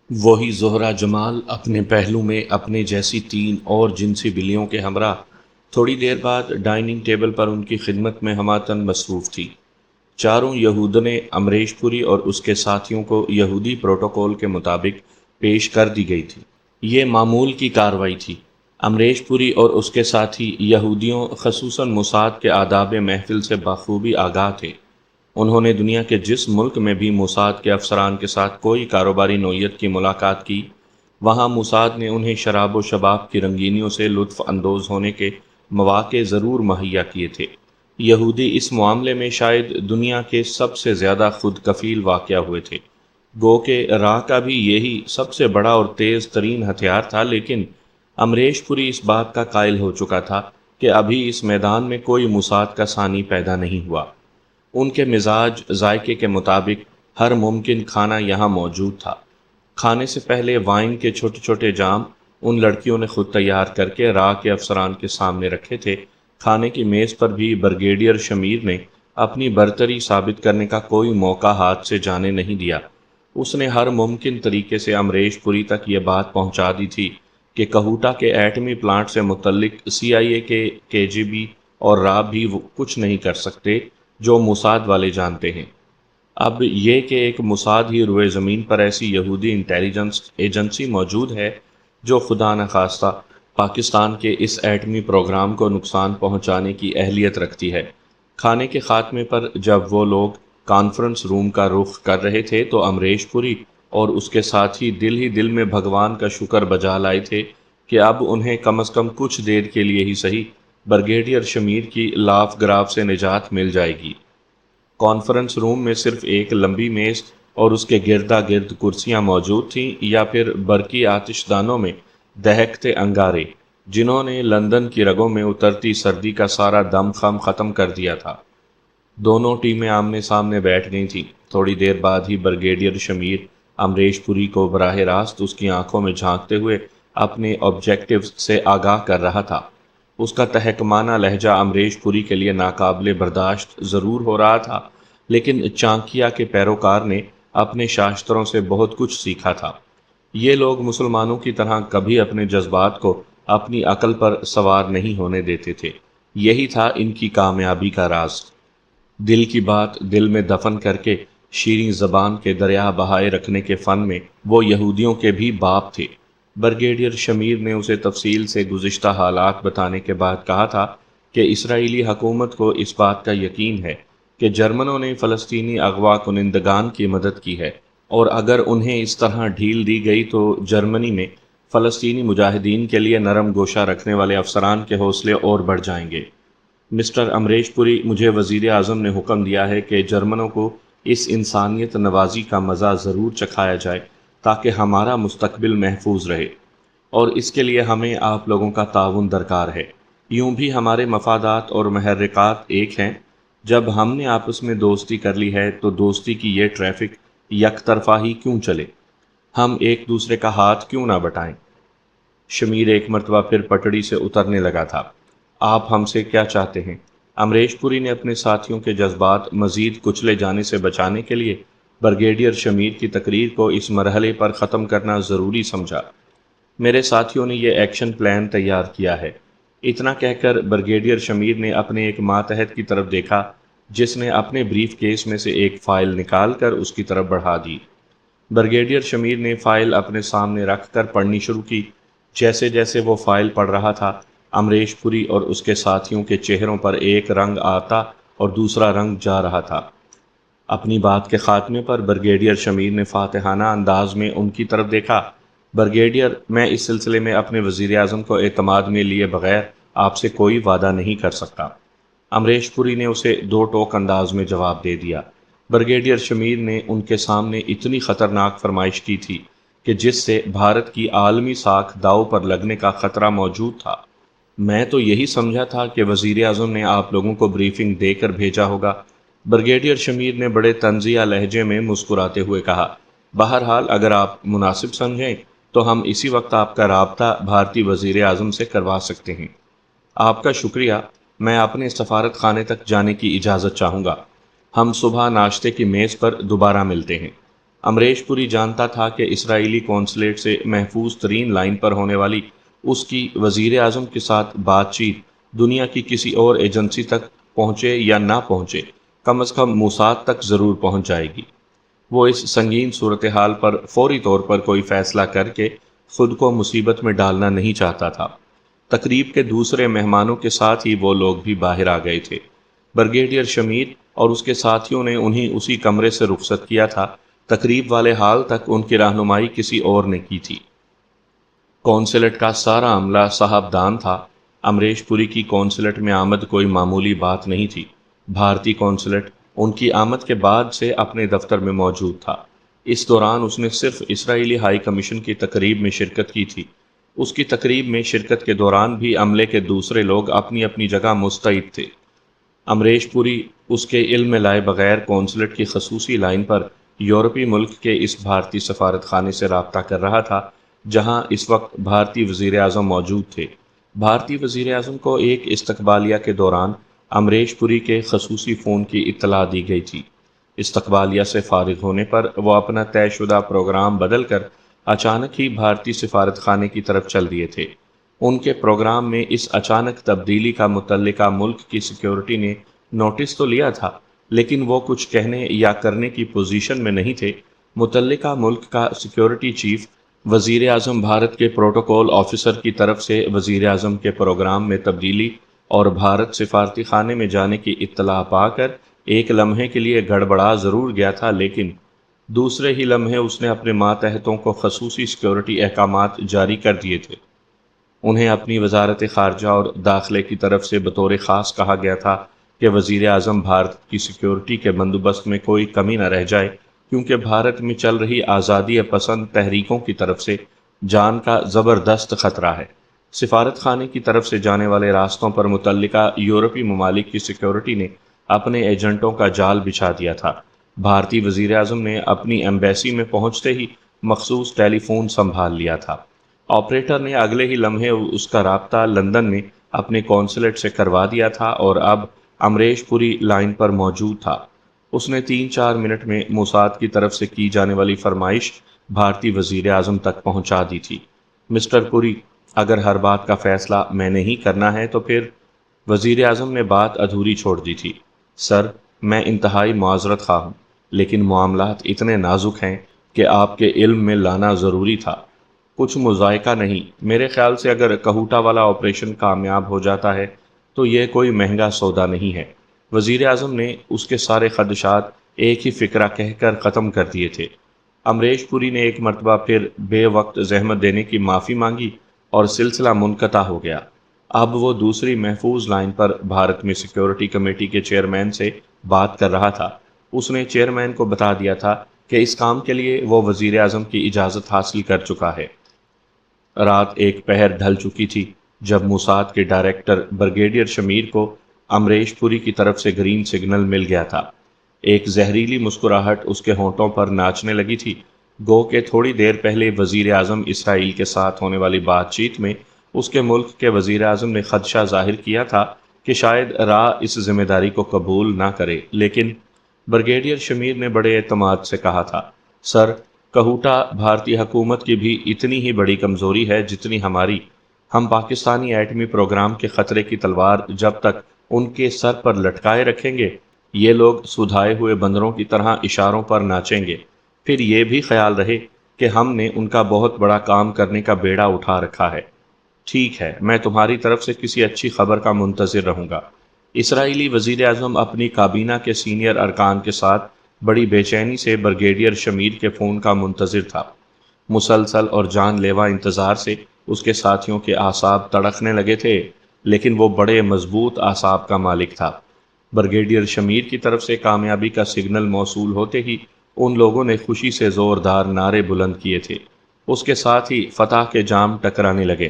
وہی زہرہ جمال اپنے پہلو میں اپنے جیسی تین اور جنسی بلیوں کے ہمراہ تھوڑی دیر بعد ڈائننگ ٹیبل پر ان کی خدمت میں ہماتن مصروف تھی۔ چاروں یہودنے امریش پوری اور اس کے ساتھیوں کو یہودی پروٹوکول کے مطابق پیش کر دی گئی تھی۔ یہ معمول کی کارروائی تھی۔ امریش پوری اور اس کے ساتھی یہودیوں خصوصاً موساد کے آداب محفل سے بخوبی آگاہ تھے۔ انہوں نے دنیا کے جس ملک میں بھی موساد کے افسران کے ساتھ کوئی کاروباری نوعیت کی ملاقات کی، وہاں موساد نے انہیں شراب و شباب کی رنگینیوں سے لطف اندوز ہونے کے مواقع ضرور مہیا کیے تھے۔ یہودی اس معاملے میں شاید دنیا کے سب سے زیادہ خود کفیل واقع ہوئے تھے۔ گو کہ راہ کا بھی یہی سب سے بڑا اور تیز ترین ہتھیار تھا، لیکن امریش پوری اس بات کا قائل ہو چکا تھا کہ ابھی اس میدان میں کوئی موساد کا ثانی پیدا نہیں ہوا۔ ان کے مزاج ذائقے کے مطابق ہر ممکن کھانا یہاں موجود تھا۔ کھانے سے پہلے وائن کے چھوٹے چھوٹے جام ان لڑکیوں نے خود تیار کر کے راہ کے افسران کے سامنے رکھے تھے۔ کھانے کی میز پر بھی برگیڈیئر شمیر نے اپنی برتری ثابت کرنے کا کوئی موقع ہاتھ سے جانے نہیں دیا۔ اس نے ہر ممکن طریقے سے امریش پوری تک یہ بات پہنچا دی تھی کہ کہوٹا کے ایٹمی پلانٹ سے متعلق CIA کے KGB اور راب بھی وہ کچھ نہیں کر سکتے جو موساد والے جانتے ہیں۔ اب یہ کہ ایک موساد ہی روئے زمین پر ایسی یہودی انٹیلیجنس ایجنسی موجود ہے جو خدا نخواستہ پاکستان کے اس ایٹمی پروگرام کو نقصان پہنچانے کی اہلیت رکھتی ہے۔ کھانے کے خاتمے پر جب وہ لوگ کانفرنس روم کا رخ کر رہے تھے تو امریش پوری اور اس کے ساتھی دل میں بھگوان کا شکر بجا لائے تھے کہ اب انہیں کم از کم کچھ دیر کے لیے ہی صحیح برگیڈیئر شمیر کی لاف گراف سے نجات مل جائے گی۔ کانفرنس روم میں صرف ایک لمبی میز اور اس کے گردا گرد کرسیاں موجود تھیں، یا پھر برقی آتش دانوں میں دہکتے انگارے جنہوں نے لندن کی رگوں میں اترتی سردی کا سارا دم خم ختم کر دیا تھا۔ دونوں ٹیمیں آمنے سامنے بیٹھ گئی تھیں۔ تھوڑی دیر بعد ہی برگیڈیئر شمیر امریش پوری کو براہ راست اس کی آنکھوں میں جھانکتے ہوئے اپنے آبجیکٹیو سے آگاہ کر رہا تھا۔ اس کا تہکمانہ لہجہ امریش پوری کے لیے ناقابل برداشت ضرور ہو رہا تھا، لیکن چانکیا کے پیروکار نے اپنے شاشتروں سے بہت کچھ سیکھا تھا۔ یہ لوگ مسلمانوں کی طرح کبھی اپنے جذبات کو اپنی عقل پر سوار نہیں ہونے دیتے تھے۔ یہی تھا ان کی کامیابی کا راز۔ دل کی بات دل میں دفن کر کے شیریں زبان کے دریا بہائے رکھنے کے فن میں وہ یہودیوں کے بھی باپ تھے۔ برگیڈیئر شمیر نے اسے تفصیل سے گزشتہ حالات بتانے کے بعد کہا تھا کہ اسرائیلی حکومت کو اس بات کا یقین ہے کہ جرمنوں نے فلسطینی اغوا کنندگان کی مدد کی ہے، اور اگر انہیں اس طرح ڈھیل دی گئی تو جرمنی میں فلسطینی مجاہدین کے لیے نرم گوشہ رکھنے والے افسران کے حوصلے اور بڑھ جائیں گے۔ مسٹر امریش پوری، مجھے وزیر اعظم نے حکم دیا ہے کہ جرمنوں کو اس انسانیت نوازی کا مزہ ضرور چکھایا جائے تاکہ ہمارا مستقبل محفوظ رہے، اور اس کے لیے ہمیں آپ لوگوں کا تعاون درکار ہے۔ یوں بھی ہمارے مفادات اور محرکات ایک ہیں۔ جب ہم نے آپس میں دوستی کر لی ہے تو دوستی کی یہ ٹریفک یک طرفہ ہی کیوں چلے؟ ہم ایک دوسرے کا ہاتھ کیوں نہ بٹائیں؟ شمیر ایک مرتبہ پھر پٹڑی سے اترنے لگا تھا۔ آپ ہم سے کیا چاہتے ہیں؟ امریش پوری نے اپنے ساتھیوں کے جذبات مزید کچلے جانے سے بچانے کے لیے برگیڈیئر شمیر کی تقریر کو اس مرحلے پر ختم کرنا ضروری سمجھا۔ میرے ساتھیوں نے یہ ایکشن پلان تیار کیا ہے۔ اتنا کہہ کر برگیڈیئر شمیر نے اپنے ایک ماتحت کی طرف دیکھا جس نے اپنے بریف کیس میں سے ایک فائل نکال کر اس کی طرف بڑھا دی۔ برگیڈیئر شمیر نے فائل اپنے سامنے رکھ کر پڑھنی شروع کی۔ جیسے جیسے وہ فائل پڑھ رہا تھا، امریش پوری اور اس کے ساتھیوں کے چہروں پر ایک رنگ آتا اور دوسرا رنگ جا رہا تھا۔ اپنی بات کے خاتمے پر برگیڈیئر شمیر نے فاتحانہ انداز میں ان کی طرف دیکھا۔ برگیڈیئر، میں اس سلسلے میں اپنے وزیر اعظم کو اعتماد میں لیے بغیر آپ سے کوئی وعدہ نہیں کر سکتا۔ امریش پوری نے اسے دو ٹوک انداز میں جواب دے دیا۔ برگیڈیئر شمیر نے ان کے سامنے اتنی خطرناک فرمائش کی تھی کہ جس سے بھارت کی عالمی ساکھ داؤ پر لگنے کا خطرہ موجود تھا۔ میں تو یہی سمجھا تھا کہ وزیر اعظم نے آپ لوگوں کو بریفنگ دے کر بھیجا ہوگا۔ برگیڈیئر شمیر نے بڑے طنزیہ لہجے میں مسکراتے ہوئے کہا، بہرحال اگر آپ مناسب سمجھیں تو ہم اسی وقت آپ کا رابطہ بھارتی وزیر اعظم سے کروا سکتے ہیں۔ آپ کا شکریہ، میں اپنے سفارت خانے تک جانے کی اجازت چاہوں گا۔ ہم صبح ناشتے کی میز پر دوبارہ ملتے ہیں۔ امریش پوری جانتا تھا کہ اسرائیلی کونسلیٹ سے محفوظ ترین لائن پر ہونے والی اس کی وزیر اعظم کے ساتھ بات چیت دنیا کی کسی اور ایجنسی تک پہنچے یا نہ پہنچے، کم از کم موساد تک ضرور پہنچ جائے گی۔ وہ اس سنگین صورتحال پر فوری طور پر کوئی فیصلہ کر کے خود کو مصیبت میں ڈالنا نہیں چاہتا تھا۔ تقریب کے دوسرے مہمانوں کے ساتھ ہی وہ لوگ بھی باہر آ گئے تھے۔ بریگیڈیئر شمیر اور اس کے ساتھیوں نے انہیں اسی کمرے سے رخصت کیا تھا۔ تقریب والے حال تک ان کی رہنمائی کسی اور نے کی تھی۔ کونسلٹ کا سارا عملہ صاحب دان تھا۔ امریش پوری کی کونسلٹ میں آمد کوئی معمولی بات نہیں تھی۔ بھارتی کونسلٹ ان کی آمد کے بعد سے اپنے دفتر میں موجود تھا۔ اس دوران اس نے صرف اسرائیلی ہائی کمیشن کی تقریب میں شرکت کی تھی۔ اس کی تقریب میں شرکت کے دوران بھی عملے کے دوسرے لوگ اپنی اپنی جگہ مستعد تھے۔ امریش پوری اس کے علم میں لائے بغیر کونسلٹ کی خصوصی لائن پر یورپی ملک کے اس بھارتی سفارت خانے سے رابطہ کر رہا تھا جہاں اس وقت بھارتی وزیر اعظم موجود تھے۔ بھارتی وزیر اعظم کو ایک استقبالیہ کے دوران امریش پوری کے خصوصی فون کی اطلاع دی گئی تھی۔ استقبالیہ سے فارغ ہونے پر وہ اپنا طے شدہ پروگرام بدل کر اچانک ہی بھارتی سفارت خانے کی طرف چل دیے تھے۔ ان کے پروگرام میں اس اچانک تبدیلی کا متعلقہ ملک کی سیکیورٹی نے نوٹس تو لیا تھا، لیکن وہ کچھ کہنے یا کرنے کی پوزیشن میں نہیں تھے۔ متعلقہ ملک کا سیکیورٹی چیف وزیر اعظم بھارت کے پروٹوکول آفیسر کی طرف سے وزیر اعظم کے پروگرام میں تبدیلی اور بھارت سفارتی خانے میں جانے کی اطلاع پا کر ایک لمحے کے لیے گڑبڑا ضرور گیا تھا، لیکن دوسرے ہی لمحے اس نے اپنے ماتحتوں کو خصوصی سیکیورٹی احکامات جاری کر دیے تھے۔ انہیں اپنی وزارت خارجہ اور داخلے کی طرف سے بطور خاص کہا گیا تھا کہ وزیر اعظم بھارت کی سیکیورٹی کے بندوبست میں کوئی کمی نہ رہ جائے، کیونکہ بھارت میں چل رہی آزادی پسند تحریکوں کی طرف سے جان کا زبردست خطرہ ہے۔ سفارت خانے کی طرف سے جانے والے راستوں پر متعلقہ یورپی ممالک کی سیکیورٹی نے اپنے ایجنٹوں کا جال بچھا دیا تھا۔ بھارتی وزیر اعظم نے اپنی ایمبیسی میں پہنچتے ہی مخصوص ٹیلی فون سنبھال لیا تھا۔ آپریٹر نے اگلے ہی لمحے اس کا رابطہ لندن میں اپنے کونسلٹ سے کروا دیا تھا اور اب امریش پوری لائن پر موجود تھا۔ اس نے 3-4 منٹ میں موساد کی طرف سے کی جانے والی فرمائش بھارتی وزیر اعظم تک پہنچا دی تھی۔ مسٹر پوری، اگر ہر بات کا فیصلہ میں نے ہی کرنا ہے تو پھر… وزیر اعظم نے بات ادھوری چھوڑ دی تھی۔ سر، میں انتہائی معذرت خواہ ہوں، لیکن معاملات اتنے نازک ہیں کہ آپ کے علم میں لانا ضروری تھا۔ کچھ مذائقہ نہیں، میرے خیال سے اگر کہوٹا والا آپریشن کامیاب ہو جاتا ہے تو یہ کوئی مہنگا سودا نہیں ہے۔ وزیر اعظم نے اس کے سارے خدشات ایک ہی فکرہ کہہ کر ختم کر دیے تھے۔ امریش پوری نے ایک مرتبہ پھر بے وقت زحمت دینے کی معافی مانگی اور سلسلہ منقطع ہو گیا۔ اب وہ دوسری محفوظ لائن پر بھارت میں سیکیورٹی کمیٹی کے چیئرمین سے بات کر رہا تھا۔ اس نے چیئرمین کو بتا دیا تھا کہ اس کام کے لیے وہ وزیر اعظم کی اجازت حاصل کر چکا ہے۔ رات ایک پہر ڈھل چکی تھی جب موساد کے ڈائریکٹر بریگیڈیئر شمیر کو امریش پوری کی طرف سے گرین سگنل مل گیا تھا۔ ایک زہریلی مسکراہٹ اس کے ہونٹوں پر ناچنے لگی تھی، گو کہ تھوڑی دیر پہلے وزیر اعظم اسرائیل کے ساتھ ہونے والی بات چیت میں اس کے ملک کے وزیر اعظم نے خدشہ ظاہر کیا تھا کہ شاید را اس ذمہ داری کو قبول نہ کرے، لیکن بریگیڈیئر شمیر نے بڑے اعتماد سے کہا تھا، سر، کہوٹا بھارتی حکومت کی بھی اتنی ہی بڑی کمزوری ہے جتنی ہماری۔ ہم پاکستانی ایٹمی پروگرام کے خطرے کی تلوار جب تک ان کے سر پر لٹکائے رکھیں گے، یہ لوگ سودھائے ہوئے بندروں کی طرح اشاروں پر ناچیں گے۔ پھر یہ بھی خیال رہے کہ ہم نے ان کا بہت بڑا کام کرنے کا بیڑا اٹھا رکھا ہے۔ ٹھیک ہے، میں تمہاری طرف سے کسی اچھی خبر کا منتظر رہوں گا۔ اسرائیلی وزیر اعظم اپنی کابینہ کے سینئر ارکان کے ساتھ بڑی بے چینی سے بریگیڈیئر شمیر کے فون کا منتظر تھا۔ مسلسل اور جان لیوا انتظار سے اس کے ساتھیوں کے اعصاب تڑکنے لگے تھے، لیکن وہ بڑے مضبوط اعصاب کا مالک تھا۔ بریگیڈیئر شمیر کی طرف سے کامیابی کا سگنل موصول ہوتے ہی ان لوگوں نے خوشی سے زوردار نعرے بلند کیے تھے۔ اس کے ساتھ ہی فتح کے جام ٹکرانے لگے۔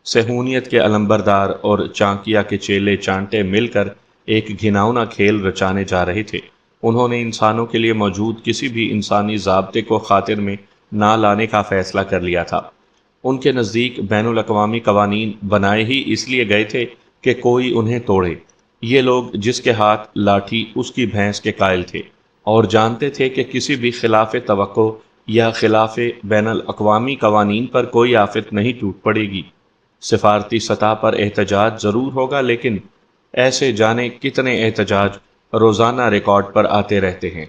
صہیونیت کے علمبردار اور چانکیا کے چیلے چانٹے مل کر ایک گھناؤنا کھیل رچانے جا رہے تھے۔ انہوں نے انسانوں کے لیے موجود کسی بھی انسانی ضابطے کو خاطر میں نہ لانے کا فیصلہ کر لیا تھا۔ ان کے نزدیک بین الاقوامی قوانین بنائے ہی اس لیے گئے تھے کہ کوئی انہیں توڑے۔ یہ لوگ جس کے ہاتھ لاٹھی اس کی بھینس کے قائل تھے، اور جانتے تھے کہ کسی بھی خلاف توقع یا خلاف بین الاقوامی قوانین پر کوئی آفت نہیں ٹوٹ پڑے گی۔ سفارتی سطح پر احتجاج ضرور ہوگا، لیکن ایسے جانے کتنے احتجاج روزانہ ریکارڈ پر آتے رہتے ہیں۔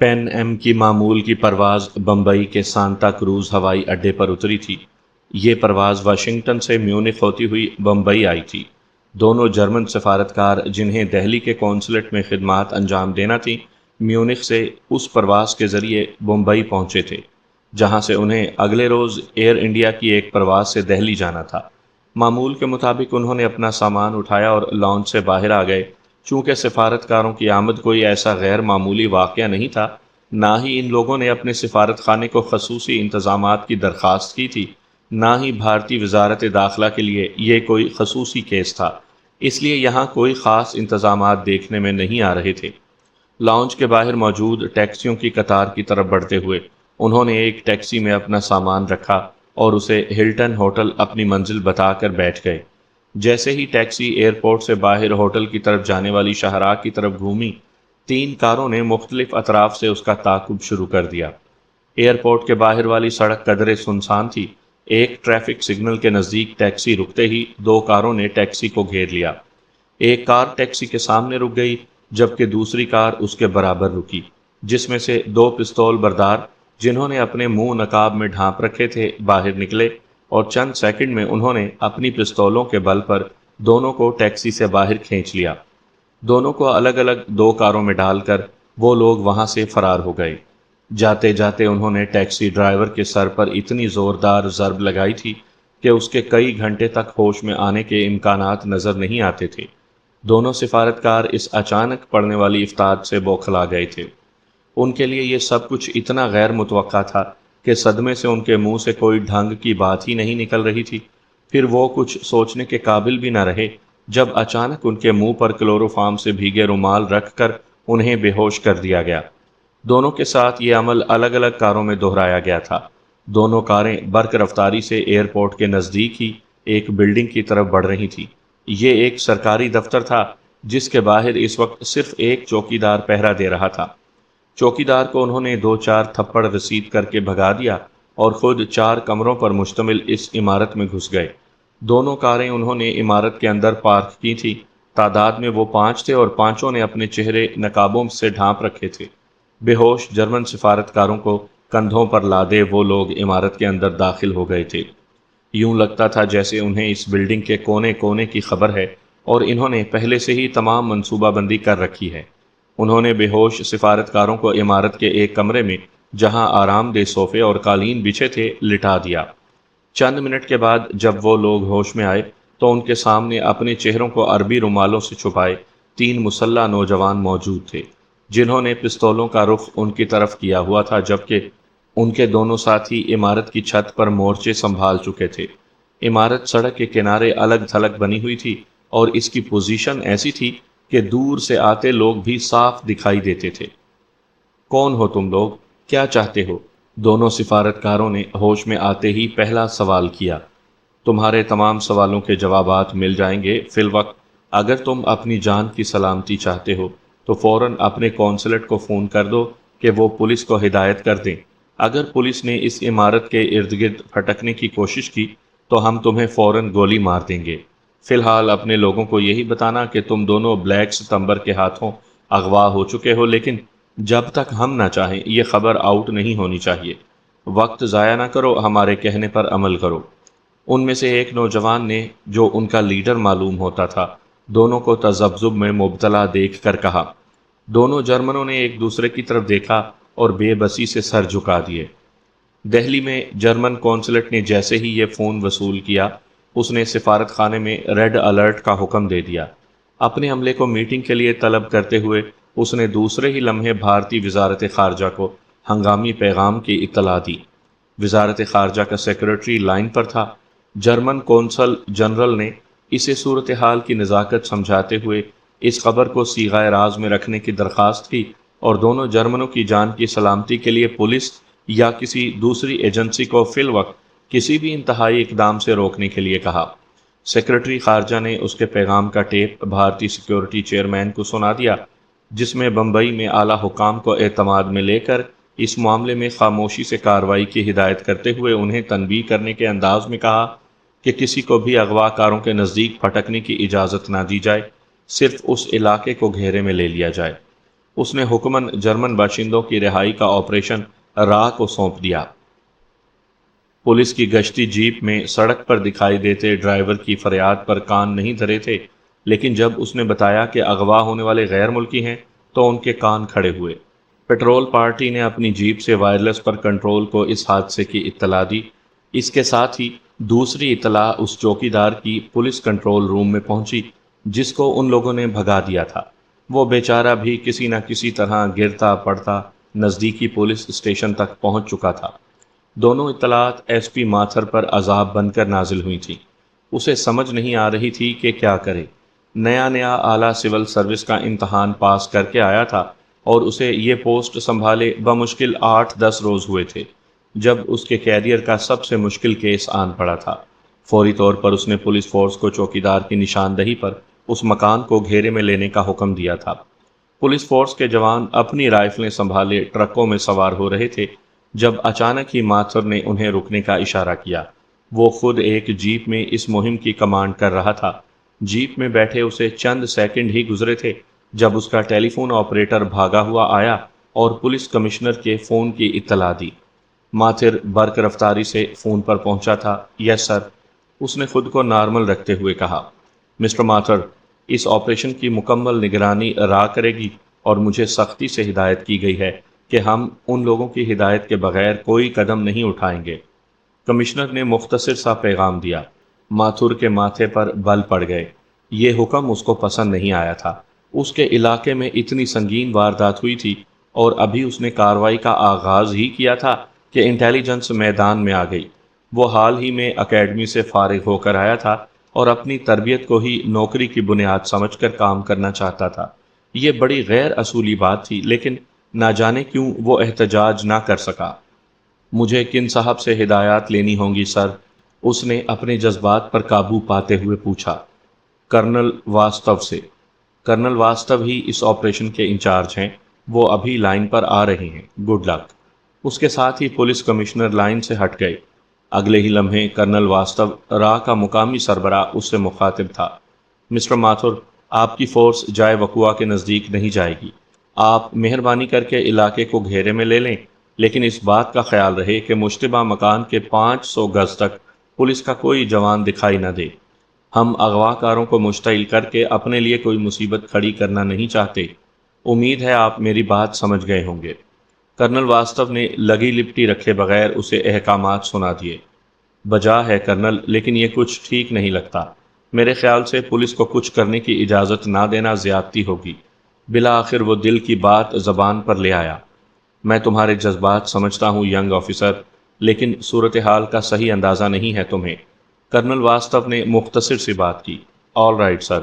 پین ایم کی معمول کی پرواز بمبئی کے سانتا کروز ہوائی اڈے پر اتری تھی۔ یہ پرواز واشنگٹن سے میونخ ہوتی ہوئی بمبئی آئی تھی۔ دونوں جرمن سفارتکار جنہیں دہلی کے قونصلیٹ میں خدمات انجام دینا تھی، میونخ سے اس پرواز کے ذریعے بمبئی پہنچے تھے، جہاں سے انہیں اگلے روز ایئر انڈیا کی ایک پرواز سے دہلی جانا تھا۔ معمول کے مطابق انہوں نے اپنا سامان اٹھایا اور لانچ سے باہر آ گئے۔ چونکہ سفارتکاروں کی آمد کوئی ایسا غیر معمولی واقعہ نہیں تھا، نہ ہی ان لوگوں نے اپنے سفارت خانے کو خصوصی انتظامات کی درخواست کی تھی، نہ ہی بھارتی وزارت داخلہ کے لیے یہ کوئی خصوصی کیس تھا، اس لیے یہاں کوئی خاص انتظامات دیکھنے میں نہیں آ رہے تھے۔ لانچ کے باہر موجود ٹیکسیوں کی قطار کی طرف بڑھتے ہوئے انہوں نے ایک ٹیکسی میں اپنا سامان رکھا اور اسے ہلٹن ہوٹل اپنی منزل بتا کر بیٹھ گئے۔ جیسے ہی ٹیکسی ایئرپورٹ سے باہر ہوٹل کی طرف جانے والی شاہراہ کی طرف گھومی، 3 کاروں نے مختلف اطراف سے اس کا تعاقب شروع کر دیا۔ ایئرپورٹ کے باہر والی سڑک قدرے سنسان تھی۔ ایک ٹریفک سگنل کے نزدیک ٹیکسی رکتے ہی 2 کاروں نے ٹیکسی کو گھیر لیا۔ ایک کار ٹیکسی کے سامنے رک گئی، جبکہ دوسری کار اس کے برابر رکی، جس میں سے 2 پستول بردار، جنہوں نے اپنے منہ نقاب میں ڈھانپ رکھے تھے، باہر نکلے اور چند سیکنڈ میں انہوں نے اپنی پستولوں کے بل پر دونوں کو ٹیکسی سے باہر کھینچ لیا۔ دونوں کو الگ الگ 2 کاروں میں ڈال کر وہ لوگ وہاں سے فرار ہو گئے۔ جاتے جاتے انہوں نے ٹیکسی ڈرائیور کے سر پر اتنی زوردار ضرب لگائی تھی کہ اس کے کئی گھنٹے تک ہوش میں آنے کے امکانات نظر نہیں آتے تھے۔ دونوں سفارتکار اس اچانک پڑنے والی افتاد سے بوکھلا گئے تھے۔ ان کے لیے یہ سب کچھ اتنا غیر متوقع تھا کہ صدمے سے ان کے منہ سے کوئی ڈھنگ کی بات ہی نہیں نکل رہی تھی۔ پھر وہ کچھ سوچنے کے قابل بھی نہ رہے جب اچانک ان کے منہ پر کلوروفارم سے بھیگے رومال رکھ کر انہیں بے ہوش کر دیا گیا۔ دونوں کے ساتھ یہ عمل الگ الگ کاروں میں دہرایا گیا تھا۔ دونوں کاریں برق رفتاری سے ایئرپورٹ کے نزدیک ہی ایک بلڈنگ کی طرف بڑھ رہی تھی۔ یہ ایک سرکاری دفتر تھا جس کے باہر اس وقت صرف ایک چوکیدار پہرا دے رہا تھا۔ چوکیدار کو انہوں نے 2-4 تھپڑ رسید کر کے بھگا دیا اور خود 4 کمروں پر مشتمل اس عمارت میں گھس گئے۔ دونوں کاریں انہوں نے عمارت کے اندر پارک کی تھی۔ تعداد میں وہ 5 تھے اور پانچوں نے اپنے چہرے نقابوں سے ڈھانپ رکھے تھے۔ بے ہوش جرمن سفارتکاروں کو کندھوں پر لادے وہ لوگ عمارت کے اندر داخل ہو گئے تھے۔ یوں لگتا تھا جیسے انہیں اس بلڈنگ کے کونے کونے کی خبر ہے اور انہوں نے پہلے سے ہی تمام منصوبہ بندی کر رکھی ہے۔ انہوں نے بے ہوش سفارتکاروں کو عمارت کے ایک کمرے میں، جہاں آرام دہ صوفے اور قالین بچھے تھے، لٹا دیا۔ چند منٹ کے بعد جب وہ لوگ ہوش میں آئے تو ان کے سامنے اپنے چہروں کو عربی رومالوں سے چھپائے 3 مسلح نوجوان موجود تھے، جنہوں نے پستولوں کا رخ ان کی طرف کیا ہوا تھا، جبکہ ان کے دونوں ساتھی عمارت کی چھت پر مورچے سنبھال چکے تھے۔ عمارت سڑک کے کنارے الگ تھلگ بنی ہوئی تھی اور اس کی پوزیشن ایسی تھی کہ دور سے آتے لوگ بھی صاف دکھائی دیتے تھے۔ کون ہو تم لوگ؟ کیا چاہتے ہو؟ دونوں سفارتکاروں نے ہوش میں آتے ہی پہلا سوال کیا۔ تمہارے تمام سوالوں کے جوابات مل جائیں گے فی الوقت۔ اگر تم اپنی جان کی سلامتی چاہتے ہو تو فوراً اپنے قونصلیٹ کو فون کر دو کہ وہ پولیس کو ہدایت کر دیں۔ اگر پولیس نے اس عمارت کے ارد گرد پھٹکنے کی کوشش کی تو ہم تمہیں فوراً گولی مار دیں گے۔ فی الحال اپنے لوگوں کو یہی بتانا کہ تم دونوں بلیک ستمبر کے ہاتھوں اغوا ہو چکے ہو، لیکن جب تک ہم نہ چاہیں یہ خبر آؤٹ نہیں ہونی چاہیے۔ وقت ضائع نہ کرو، ہمارے کہنے پر عمل کرو۔ ان میں سے ایک نوجوان نے، جو ان کا لیڈر معلوم ہوتا تھا، دونوں کو تذبذب میں مبتلا دیکھ کر کہا۔ دونوں جرمنوں نے ایک دوسرے کی طرف دیکھا اور بے بسی سے سر جھکا دیے۔ دہلی میں جرمن قونصلیٹ نے جیسے ہی یہ فون وصول کیا، اس نے سفارت خانے میں ریڈ الرٹ کا حکم دے دیا۔ اپنے عملے کو میٹنگ کے لیے طلب کرتے ہوئے اس نے دوسرے ہی لمحے بھارتی وزارت خارجہ کو ہنگامی پیغام کی اطلاع دی۔ وزارت خارجہ کا سیکرٹری لائن پر تھا۔ جرمن قونصل جنرل نے اسے صورتحال کی نزاکت سمجھاتے ہوئے اس خبر کو صیغہ راز میں رکھنے کی درخواست کی اور دونوں جرمنوں کی جان کی سلامتی کے لیے پولیس یا کسی دوسری ایجنسی کو فی الوقت کسی بھی انتہائی اقدام سے روکنے کے لیے کہا۔ سیکرٹری خارجہ نے اس کے پیغام کا ٹیپ بھارتی سیکیورٹی چیئرمین کو سنا دیا۔ جس میں بمبئی میں اعلیٰ حکام کو اعتماد میں لے کر اس معاملے میں خاموشی سے کارروائی کی ہدایت کرتے ہوئے انہیں تنبیہ کرنے کے انداز میں کہا کہ کسی کو بھی اغوا کاروں کے نزدیک پھٹکنے کی اجازت نہ دی جائے، صرف اس علاقے کو گھیرے میں لے لیا جائے۔ اس نے حکماً جرمن باشندوں کی رہائی کا آپریشن راہ کو سونپ دیا۔ پولیس کی گشتی جیپ میں سڑک پر دکھائی دیتے ڈرائیور کی فریاد پر کان نہیں دھرے تھے، لیکن جب اس نے بتایا کہ اغوا ہونے والے غیر ملکی ہیں تو ان کے کان کھڑے ہوئے۔ پیٹرول پارٹی نے اپنی جیپ سے وائرلیس پر کنٹرول کو اس حادثے کی اطلاع دی۔ اس کے ساتھ ہی دوسری اطلاع اس چوکیدار کی پولیس کنٹرول روم میں پہنچی جس کو ان لوگوں نے بھگا دیا تھا۔ وہ بیچارہ بھی کسی نہ کسی طرح گرتا پڑتا نزدیکی پولیس اسٹیشن تک پہنچ چکا تھا۔ دونوں اطلاعات ایس پی ماتھر پر عذاب بن کر نازل ہوئی تھیں۔ اسے سمجھ نہیں آ رہی تھی کہ کیا کرے۔ نیا اعلیٰ سول سروس کا امتحان پاس کر کے آیا تھا اور اسے یہ پوسٹ سنبھالے بمشکل 8-10 روز ہوئے تھے جب اس کے کیریئر کا سب سے مشکل کیس آن پڑا تھا۔ فوری طور پر اس نے پولیس فورس کو چوکیدار کی نشاندہی پر اس مکان کو گھیرے میں لینے کا حکم دیا تھا۔ پولیس فورس کے جوان اپنی رائفلیں سنبھالے ٹرکوں میں سوار ہو رہے تھے جب اچانک ہی ماتھر نے انہیں رکنے کا اشارہ کیا۔ وہ خود ایک جیپ میں اس مہم کی کمانڈ کر رہا تھا۔ جیپ میں بیٹھے اسے چند سیکنڈ ہی گزرے تھے جب اس کا ٹیلی فون آپریٹر بھاگا ہوا آیا اور پولیس کمشنر کے فون کی اطلاع دی۔ ماتھر برق رفتاری سے فون پر پہنچا تھا۔ یس سر، اس نے خود کو نارمل رکھتے ہوئے کہا۔ مسٹر ماتھر، اس آپریشن کی مکمل نگرانی را کرے گی اور مجھے سختی سے ہدایت کی گئی ہے کہ ہم ان لوگوں کی ہدایت کے بغیر کوئی قدم نہیں اٹھائیں گے۔ کمشنر نے مختصر سا پیغام دیا۔ ماتھر کے ماتھے پر بل پڑ گئے۔ یہ حکم اس کو پسند نہیں آیا تھا۔ اس کے علاقے میں اتنی سنگین واردات ہوئی تھی اور ابھی اس نے کارروائی کا آغاز ہی کیا تھا کہ انٹیلیجنس میدان میں آ گئی۔ وہ حال ہی میں اکیڈمی سے فارغ ہو کر آیا تھا اور اپنی تربیت کو ہی نوکری کی بنیاد سمجھ کر کام کرنا چاہتا تھا۔ یہ بڑی غیر اصولی بات تھی، لیکن نہ جانے کیوں وہ احتجاج نہ کر سکا۔ مجھے کن صاحب سے ہدایات لینی ہوں گی سر؟ اس نے اپنے جذبات پر قابو پاتے ہوئے پوچھا۔ کرنل واستو سے۔ کرنل واستو ہی اس آپریشن کے انچارج ہیں۔ وہ ابھی لائن پر آ رہے ہیں۔ Good luck. اس کے ساتھ ہی پولیس کمشنر لائن سے ہٹ گئے۔ اگلے ہی لمحے کرنل واستو را کا مقامی سربراہ اس سے مخاطب تھا۔ مسٹر ماتھر، آپ کی فورس جائے وقوع کے نزدیک نہیں جائے گی۔ آپ مہربانی کر کے علاقے کو گھیرے میں لے لیں، لیکن اس بات کا خیال رہے کہ مشتبہ مکان کے 500 گز تک پولیس کا کوئی جوان دکھائی نہ دے۔ ہم اغوا کاروں کو مشتعل کر کے اپنے لیے کوئی مصیبت کھڑی کرنا نہیں چاہتے۔ امید ہے آپ میری بات سمجھ گئے ہوں گے۔ کرنل واستو نے لگی لپٹی رکھے بغیر اسے احکامات سنا دیے۔ بجا ہے کرنل، لیکن یہ کچھ ٹھیک نہیں لگتا۔ میرے خیال سے پولیس کو کچھ کرنے کی اجازت نہ دینا زیادتی ہوگی۔ بالآخر وہ دل کی بات زبان پر لے آیا۔ میں تمہارے جذبات سمجھتا ہوں ینگ آفیسر، لیکن صورتحال کا صحیح اندازہ نہیں ہے تمہیں۔ کرنل واستو نے مختصر سی بات کی۔ All right sir.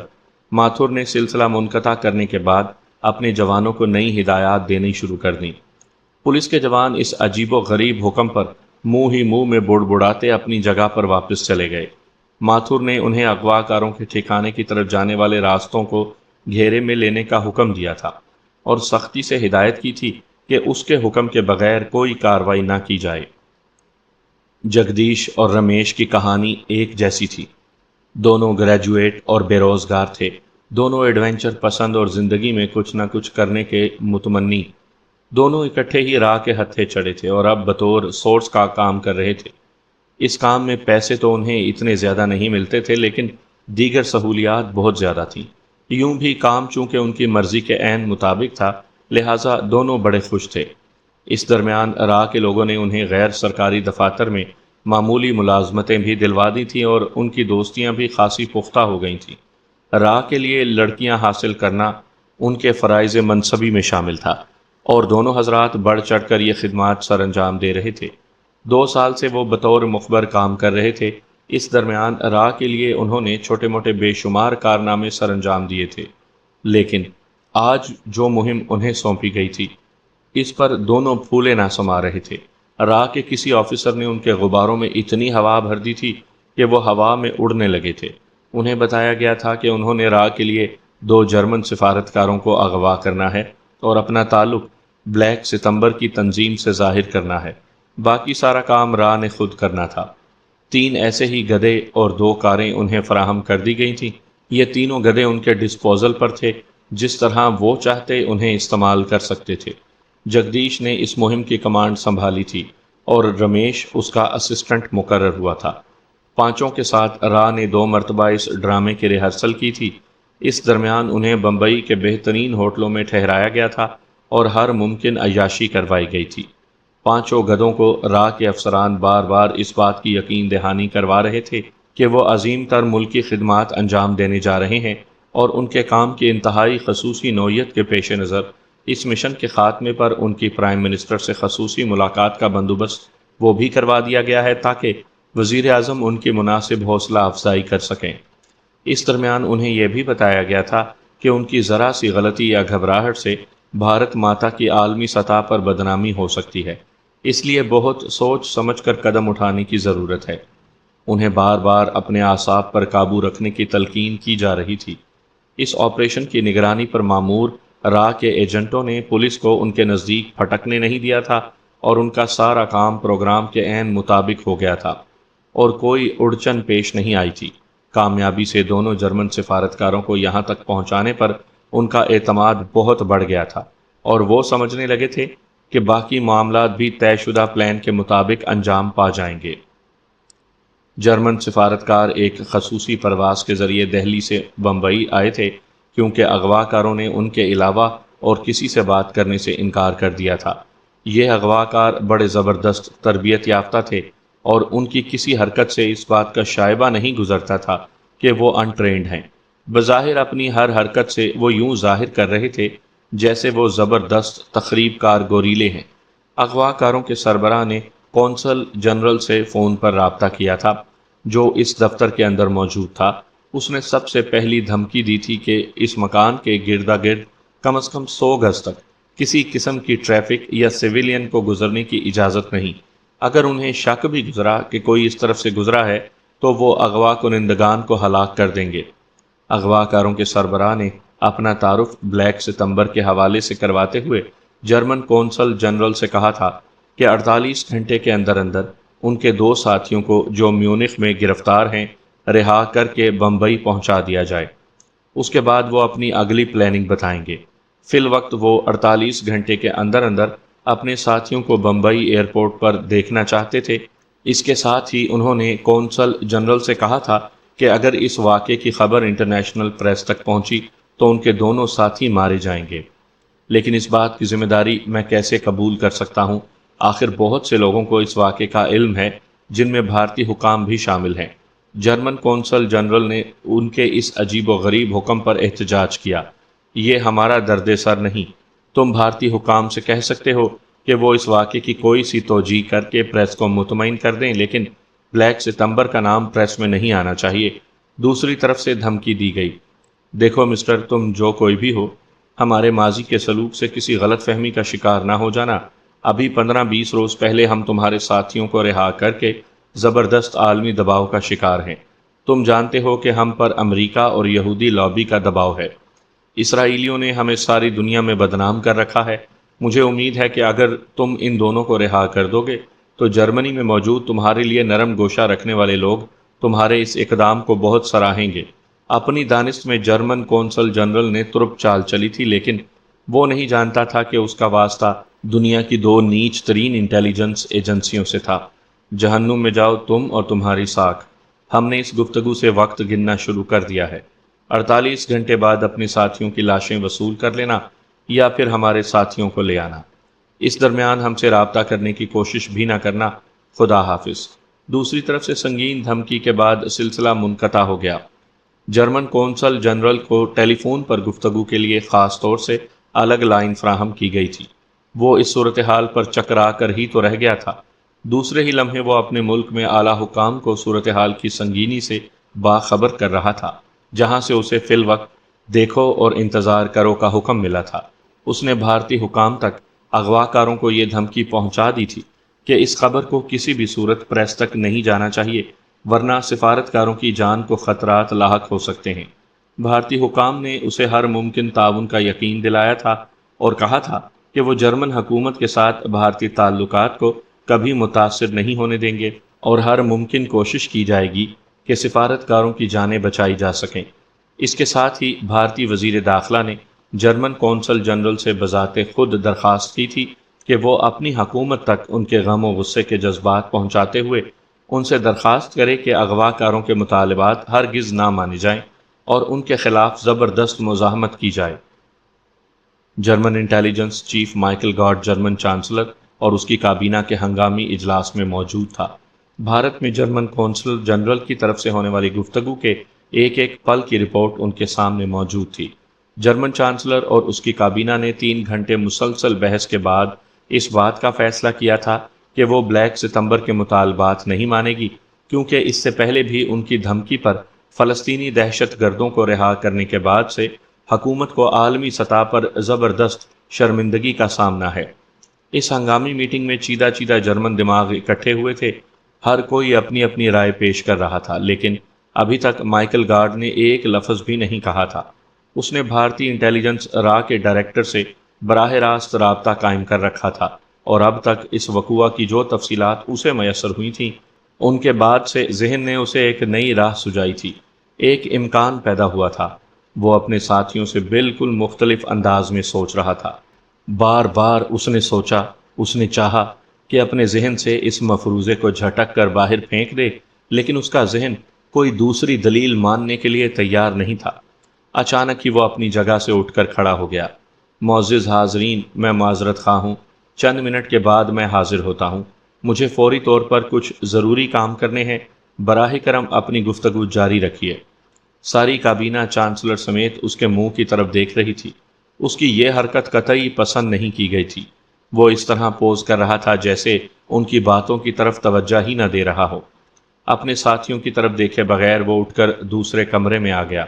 ماتھر نے سلسلہ منقطع کرنے کے بعد اپنے جوانوں کو نئی ہدایات دینی شروع کر دیں۔ پولیس کے جوان اس عجیب و غریب حکم پر منہ ہی منہ میں بڑبڑاتے اپنی جگہ پر واپس چلے گئے۔ ماتھر نے انہیں اغوا کاروں کے ٹھکانے کی طرف جانے والے راستوں کو گھیرے میں لینے کا حکم دیا تھا اور سختی سے ہدایت کی تھی کہ اس کے حکم کے بغیر کوئی کارروائی نہ کی جائے۔ جگدیش اور رمیش کی کہانی ایک جیسی تھی۔ دونوں گریجویٹ اور بے روزگار تھے۔ دونوں ایڈونچر پسند اور زندگی میں کچھ نہ کچھ کرنے کے متمنی۔ دونوں اکٹھے ہی راہ کے ہتھے چڑھے تھے اور اب بطور سورس کا کام کر رہے تھے۔ اس کام میں پیسے تو انہیں اتنے زیادہ نہیں ملتے تھے، لیکن دیگر سہولیات بہت زیادہ تھیں۔ یوں بھی کام چونکہ ان کی مرضی کے عین مطابق تھا، لہٰذا دونوں بڑے خوش تھے۔ اس درمیان راہ کے لوگوں نے انہیں غیر سرکاری دفاتر میں معمولی ملازمتیں بھی دلوا دی تھیں اور ان کی دوستیاں بھی خاصی پختہ ہو گئی تھیں۔ راہ کے لیے لڑکیاں حاصل کرنا ان کے فرائض منصبی میں شامل تھا اور دونوں حضرات بڑھ چڑھ کر یہ خدمات سر انجام دے رہے تھے۔ 2 سال سے وہ بطور مخبر کام کر رہے تھے۔ اس درمیان راہ کے لیے انہوں نے چھوٹے موٹے بے شمار کارنامے سر انجام دیے تھے، لیکن آج جو مہم انہیں سونپی گئی تھی اس پر دونوں پھولے نہ سما رہے تھے۔ راہ کے کسی آفیسر نے ان کے غباروں میں اتنی ہوا بھر دی تھی کہ وہ ہوا میں اڑنے لگے تھے۔ انہیں بتایا گیا تھا کہ انہوں نے راہ کے لیے 2 جرمن سفارتکاروں کو اغوا کرنا ہے اور اپنا تعلق بلیک ستمبر کی تنظیم سے ظاہر کرنا ہے۔ باقی سارا کام را نے خود کرنا تھا۔ 3 ایسے ہی گدھے اور 2 کاریں انہیں فراہم کر دی گئی تھیں۔ یہ تینوں گدھے ان کے ڈسپوزل پر تھے، جس طرح وہ چاہتے انہیں استعمال کر سکتے تھے۔ جگدیش نے اس مہم کی کمانڈ سنبھالی تھی اور رمیش اس کا اسسٹنٹ مقرر ہوا تھا۔ 5 کے ساتھ را نے 2 مرتبہ اس ڈرامے کی ریہرسل کی تھی۔ اس درمیان انہیں بمبئی کے بہترین ہوٹلوں میں ٹھہرایا گیا تھا اور ہر ممکن عیاشی کروائی گئی تھی۔ 5 گدھوں کو را کے افسران بار بار اس بات کی یقین دہانی کروا رہے تھے کہ وہ عظیم تر ملکی خدمات انجام دینے جا رہے ہیں، اور ان کے کام کی انتہائی خصوصی نوعیت کے پیش نظر اس مشن کے خاتمے پر ان کی پرائم منسٹر سے خصوصی ملاقات کا بندوبست وہ بھی کروا دیا گیا ہے تاکہ وزیر اعظم ان کی مناسب حوصلہ افزائی کر سکیں۔ اس درمیان انہیں یہ بھی بتایا گیا تھا کہ ان کی ذرا سی غلطی یا گھبراہٹ سے بھارت ماتا کی عالمی سطح پر بدنامی ہو سکتی ہے، اس لیے بہت سوچ سمجھ کر قدم اٹھانے کی ضرورت ہے۔ انہیں بار بار اپنے اعصاب پر قابو رکھنے کی تلقین کی جا رہی تھی۔ اس آپریشن کی نگرانی پر مامور را کے ایجنٹوں نے پولیس کو ان کے نزدیک پھٹکنے نہیں دیا تھا، اور ان کا سارا کام پروگرام کے عین مطابق ہو گیا تھا اور کوئی اڑچن پیش نہیں آئی تھی۔ کامیابی سے دونوں جرمن سفارتکاروں کو یہاں تک پہنچانے پر ان کا اعتماد بہت بڑھ گیا تھا، اور وہ سمجھنے لگے تھے کہ باقی معاملات بھی طے شدہ پلان کے مطابق انجام پا جائیں گے۔ جرمن سفارتکار ایک خصوصی پرواز کے ذریعے دہلی سے بمبئی آئے تھے، کیونکہ اغوا کاروں نے ان کے علاوہ اور کسی سے بات کرنے سے انکار کر دیا تھا۔ یہ اغوا کار بڑے زبردست تربیت یافتہ تھے، اور ان کی کسی حرکت سے اس بات کا شائبہ نہیں گزرتا تھا کہ وہ انٹرینڈ ہیں۔ بظاہر اپنی ہر حرکت سے وہ یوں ظاہر کر رہے تھے جیسے وہ زبردست تخریب کار گوریلے ہیں۔ اغوا کاروں کے سربراہ نے کونسل جنرل سے فون پر رابطہ کیا تھا، جو اس دفتر کے اندر موجود تھا۔ اس نے سب سے پہلی دھمکی دی تھی کہ اس مکان کے گردا گرد کم از کم 100 گز تک کسی قسم کی ٹریفک یا سویلین کو گزرنے کی اجازت نہیں۔ اگر انہیں شک بھی گزرا کہ کوئی اس طرف سے گزرا ہے تو وہ اغوا کنندگان کو ہلاک کر دیں گے۔ اغوا کاروں کے سربراہ نے اپنا تعارف بلیک ستمبر کے حوالے سے کرواتے ہوئے جرمن کونسل جنرل سے کہا تھا کہ 48 گھنٹے کے اندر اندر ان کے 2 ساتھیوں کو جو میونخ میں گرفتار ہیں رہا کر کے بمبئی پہنچا دیا جائے۔ اس کے بعد وہ اپنی اگلی پلاننگ بتائیں گے۔ فی الوقت وہ 48 گھنٹے کے اندر اندر اپنے ساتھیوں کو بمبئی ایئرپورٹ پر دیکھنا چاہتے تھے۔ اس کے ساتھ ہی انہوں نے کونسل جنرل سے کہا تھا کہ اگر اس واقعے کی خبر انٹرنیشنل پریس تک پہنچی تو ان کے دونوں ساتھی مارے جائیں گے۔ لیکن اس بات کی ذمہ داری میں کیسے قبول کر سکتا ہوں؟ آخر بہت سے لوگوں کو اس واقعے کا علم ہے، جن میں بھارتی حکام بھی شامل ہیں۔ جرمن کونسل جنرل نے ان کے اس عجیب و غریب حکم پر احتجاج کیا۔ یہ ہمارا درد سر نہیں۔ تم بھارتی حکام سے کہہ سکتے ہو کہ وہ اس واقعے کی کوئی سی توجیہ کر کے پریس کو مطمئن کر دیں، لیکن بلیک ستمبر کا نام پریس میں نہیں آنا چاہیے۔ دوسری طرف سے دھمکی دی گئی، دیکھو مسٹر، تم جو کوئی بھی ہو، ہمارے ماضی کے سلوک سے کسی غلط فہمی کا شکار نہ ہو جانا۔ ابھی 15-20 روز پہلے ہم تمہارے ساتھیوں کو رہا کر کے زبردست عالمی دباؤ کا شکار ہیں۔ تم جانتے ہو کہ ہم پر امریکہ اور یہودی لابی کا دباؤ ہے۔ اسرائیلیوں نے ہمیں ساری دنیا میں بدنام کر رکھا ہے۔ مجھے امید ہے کہ اگر تم ان دونوں کو رہا کر دو گے تو جرمنی میں موجود تمہارے لیے نرم گوشہ رکھنے والے لوگ تمہارے اس اقدام کو بہت سراہیں گے۔ اپنی دانست میں جرمن کونسل جنرل نے ترپ چال چلی تھی، لیکن وہ نہیں جانتا تھا کہ اس کا واسطہ دنیا کی 2 نیچ ترین انٹیلیجنس ایجنسیوں سے تھا۔ جہنم میں جاؤ تم اور تمہاری ساکھ۔ ہم نے اس گفتگو سے وقت گننا شروع کر دیا ہے۔ 48 گھنٹے بعد اپنے ساتھیوں کی لاشیں وصول کر لینا یا پھر ہمارے ساتھیوں کو لے آنا۔ اس درمیان ہم سے رابطہ کرنے کی کوشش بھی نہ کرنا۔ خدا حافظ۔ دوسری طرف سے سنگین دھمکی کے بعد سلسلہ منقطع ہو گیا۔ جرمن کونسل جنرل کو ٹیلی فون پر گفتگو کے لیے خاص طور سے الگ لائن فراہم کی گئی تھی۔ وہ اس صورتحال پر چکرا کر ہی تو رہ گیا تھا۔ دوسرے ہی لمحے وہ اپنے ملک میں اعلیٰ حکام کو صورتحال کی سنگینی سے باخبر کر رہا تھا، جہاں سے اسے فی الوقت دیکھو اور انتظار کرو کا حکم ملا تھا۔ اس نے بھارتی حکام تک اغوا کاروں کو یہ دھمکی پہنچا دی تھی کہ اس خبر کو کسی بھی صورت پریس تک نہیں جانا چاہیے، ورنہ سفارتکاروں کی جان کو خطرات لاحق ہو سکتے ہیں۔ بھارتی حکام نے اسے ہر ممکن تعاون کا یقین دلایا تھا اور کہا تھا کہ وہ جرمن حکومت کے ساتھ بھارتی تعلقات کو کبھی متاثر نہیں ہونے دیں گے اور ہر ممکن کوشش کی جائے گی کہ سفارتکاروں کی جانیں بچائی جا سکیں۔ اس کے ساتھ ہی بھارتی وزیر داخلہ نے جرمن قونصل جنرل سے بذات خود درخواست کی تھی کہ وہ اپنی حکومت تک ان کے غم و غصے کے جذبات پہنچاتے ہوئے ان سے درخواست کرے کہ اغوا کاروں کے مطالبات ہرگز نہ مانے جائیں اور ان کے خلاف زبردست مزاحمت کی جائے۔ German intelligence chief Michael guard German chancellor اور اس کی کابینہ کے ہنگامی اجلاس میں موجود تھا۔ بھارت میں جرمن قونصل جنرل کی طرف سے ہونے والی گفتگو کے ایک ایک پل کی رپورٹ ان کے سامنے موجود تھی۔ جرمن چانسلر اور اس کی کابینہ نے 3 گھنٹے مسلسل بحث کے بعد اس بات کا فیصلہ کیا تھا کہ وہ بلیک ستمبر کے مطالبات نہیں مانے گی، کیونکہ اس سے پہلے بھی ان کی دھمکی پر فلسطینی دہشت گردوں کو رہا کرنے کے بعد سے حکومت کو عالمی سطح پر زبردست شرمندگی کا سامنا ہے۔ اس ہنگامی میٹنگ میں چیدہ چیدہ جرمن دماغ اکٹھے ہوئے تھے، ہر کوئی اپنی اپنی رائے پیش کر رہا تھا، لیکن ابھی تک مائیکل گارڈ نے ایک لفظ بھی نہیں کہا تھا۔ اس نے بھارتی انٹیلیجنس را کے ڈائریکٹر سے براہ راست رابطہ قائم کر رکھا تھا اور اب تک اس وقوع کی جو تفصیلات اسے میسر ہوئی تھیں ان کے بعد سے ذہن نے اسے ایک نئی راہ سجائی تھی۔ ایک امکان پیدا ہوا تھا۔ وہ اپنے ساتھیوں سے بالکل مختلف انداز میں سوچ رہا تھا۔ بار بار اس نے سوچا، اس نے چاہا کہ اپنے ذہن سے اس مفروضے کو جھٹک کر باہر پھینک دے، لیکن اس کا ذہن کوئی دوسری دلیل ماننے کے لیے تیار نہیں تھا۔ اچانک ہی وہ اپنی جگہ سے اٹھ کر کھڑا ہو گیا۔ معزز حاضرین، میں معذرت خواہ ہوں، چند منٹ کے بعد میں حاضر ہوتا ہوں، مجھے فوری طور پر کچھ ضروری کام کرنے ہیں، براہ کرم اپنی گفتگو جاری رکھیے۔ ساری کابینہ چانسلر سمیت اس کے منہ کی طرف دیکھ رہی تھی۔ اس کی یہ حرکت قطعی پسند نہیں کی گئی تھی۔ وہ اس طرح پوز کر رہا تھا جیسے ان کی باتوں کی طرف توجہ ہی نہ دے رہا ہو۔ اپنے ساتھیوں کی طرف دیکھے بغیر وہ اٹھ کر دوسرے کمرے میں آ گیا۔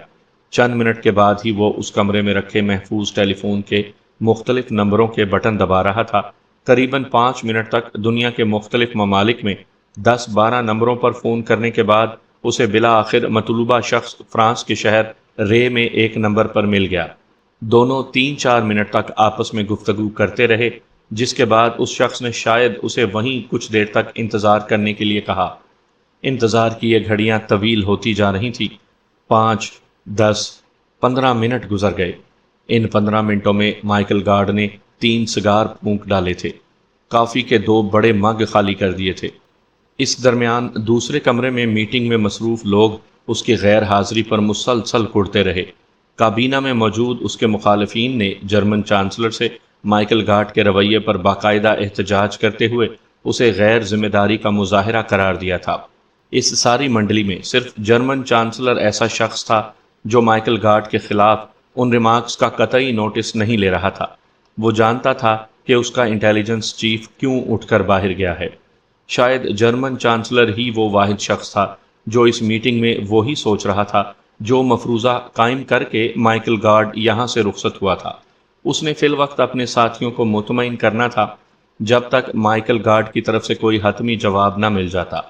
چند منٹ کے بعد ہی وہ اس کمرے میں رکھے محفوظ ٹیلی فون کے مختلف نمبروں کے بٹن دبا رہا تھا۔ قریباً 5 منٹ تک دنیا کے مختلف ممالک میں 10-12 نمبروں پر فون کرنے کے بعد اسے بالآخر مطلوبہ شخص فرانس کے شہر رے میں ایک نمبر پر مل گیا۔ دونوں 3-4 منٹ تک آپس میں گفتگو کرتے رہے، جس کے بعد اس شخص نے شاید اسے وہیں کچھ دیر تک انتظار کرنے کے لیے کہا۔ انتظار کی یہ گھڑیاں طویل ہوتی جا رہی تھیں۔ 5، 10، 15 منٹ گزر گئے۔ ان 15 منٹوں میں مائیکل گارڈ نے 3 سگار پھونک ڈالے تھے، کافی کے 2 بڑے مگ خالی کر دیے تھے۔ اس درمیان دوسرے کمرے میں میٹنگ میں مصروف لوگ اس کی غیر حاضری پر مسلسل کڑتے رہے۔ کابینہ میں موجود اس کے مخالفین نے جرمن چانسلر سے مائیکل گارڈ کے رویے پر باقاعدہ احتجاج کرتے ہوئے اسے غیر ذمہ داری کا مظاہرہ قرار دیا تھا۔ اس ساری منڈلی میں صرف جرمن چانسلر ایسا شخص تھا جو مائیکل گارڈ کے خلاف ان ریمارکس کا قطعی نوٹس نہیں لے رہا تھا۔ وہ جانتا تھا کہ اس کا انٹیلیجنس چیف کیوں اٹھ کر باہر گیا ہے۔ شاید جرمن چانسلر ہی وہ واحد شخص تھا جو اس میٹنگ میں وہی سوچ رہا تھا جو مفروضہ قائم کر کے مائیکل گارڈ یہاں سے رخصت ہوا تھا۔ اس نے فی الوقت اپنے ساتھیوں کو مطمئن کرنا تھا جب تک مائیکل گارڈ کی طرف سے کوئی حتمی جواب نہ مل جاتا۔